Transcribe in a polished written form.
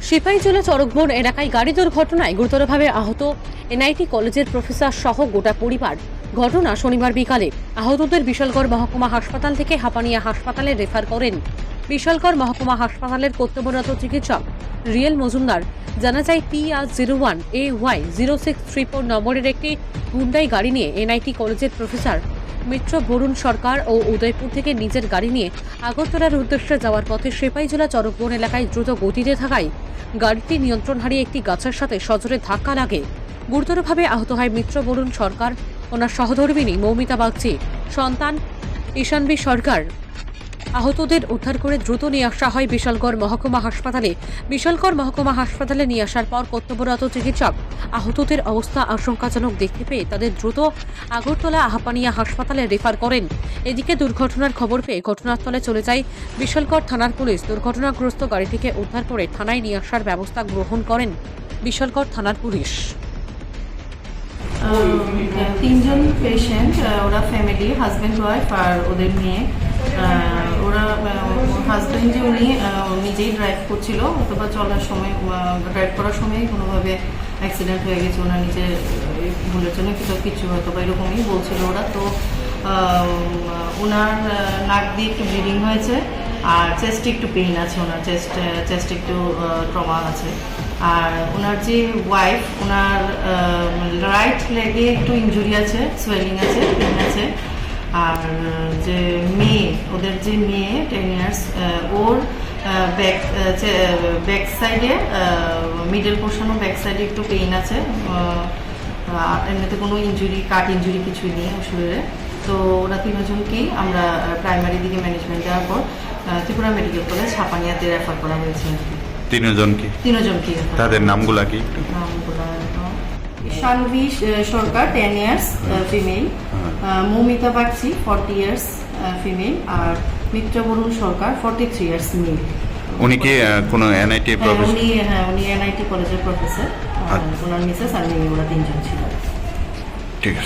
সিপাহীজলা চরকবন এলাকায় গাড়ি দুর্ঘটনায় গুরুতরভাবে আহত এনআইটি কলেজের প্রফেসর সহ গোটা পরিবার। ঘটনা শনিবার বিকালে। আহতদের বিশালগড় মহকুমা হাসপাতাল থেকে হাপানিয়া হাসপাতালে রেফার করেন। বিশালগড় মহকুমা হাসপাতালের কর্তব্যরত চিকিৎসক রিয়েল মজুমদার। জানা যায় PR01 AY 0634 নম্বরের একটি হুন্ডাই গাড়ি নিয়ে এনআইটি কলেজের প্রফেসর মিত্র বরুণ সরকার ও উদয়পুর থেকে নিজের গাড়ি নিয়ে আগরতলার উদ্দেশ্যে যাওয়ার পথে সিপাহীজলা চরকবন এলাকায় দ্রুত গতিতে থাকায় গাড়িটি নিয়ন্ত্রণ হারিয়ে একটি গাছের সাথে সজোরে ধাক্কা লাগে। গুরুতরভাবে আহত হয় মিত্র বরুণ সরকার, ওনার সহধর্মিণী মৌমিতা বাগচি, সন্তান ঈশানবী সরকার। আহতদের উদ্ধার করে দ্রুত নিয়ে আসা হয় বিশালগড় মহকুমা হাসপাতালে। বিশালগড় মহকুমা হাসপাতালে নিয়ে আসার পর কর্তব্যরত চিকিৎসক আহতদের অবস্থা আশঙ্কাজনক দেখতে পেয়ে তাদের দ্রুত আগরতলা হাপানিয়া হাসপাতালে রেফার করেন। এদিকে দুর্ঘটনার খবর পেয়ে ঘটনাস্থলে চলে যায় বিশালগড় থানার পুলিশ। দুর্ঘটনাগ্রস্ত গাড়িটিকে উদ্ধার করে থানায় নিয়ে আসার ব্যবস্থা গ্রহণ করেন বিশালগড় থানার পুলিশ। তিনজন পেশেন্ট, ওরা ফ্যামিলি, হাজব্যান্ড ওয়াইফ আর ওদের মেয়ে। ওরা হাজব্যান্ড যে উনি নিজেই ড্রাইভ করছিল, অথবা চলার সময় ড্রাইভ করার সময় কোনোভাবে অ্যাক্সিডেন্ট হয়ে গেছে ওনার নিজের ভুলের জন্য, কিছু হয়তো বা এরকমই বলছিল ওরা। তো ওনার নাক দিয়ে একটু ব্লিডিং হয়েছে আর চেস্টে একটু পেইন আছে, ওনার চেস্টে একটু ট্রমা আছে। আর ওনার যে ওয়াইফ, ওনার রাইট লেগে একটু ইনজুরি আছে, সোয়েলিং আছে, পেইন আছে। আর যে মেয়ে, ওদের যে মেয়ে 10 ইয়ার্স, ওর ব্যাক সাইডে, মিডল পোর্শন ও ব্যাক সাইডে একটু পেইন আছে। এমনিতে কোনো ইনজুরি, কাট ইনজুরি কিছুই নেই ওর শরীরে। তো ওরা তিনজনকেই আমরা প্রাইমারি দিকে ম্যানেজমেন্ট দেওয়ার পর ত্রিপুরা মেডিকেল কলেজ হাপানিয়াতে রেফার করা হয়েছে। তিনজনকে তাদের নামগুলা কি? Shanvi Sarkar 10 years female, Moumita Bagchi 40 years female, আর মিত্র বরুণ সরকার 43 ইয়ার্স মেল। উনি কি কোনো এনআইটি প্রফেসর? উনি এনআইটি কলেজের প্রফেসর। ওনার মিসেস আর মেয়ে, ওরা তিনজন ছিল।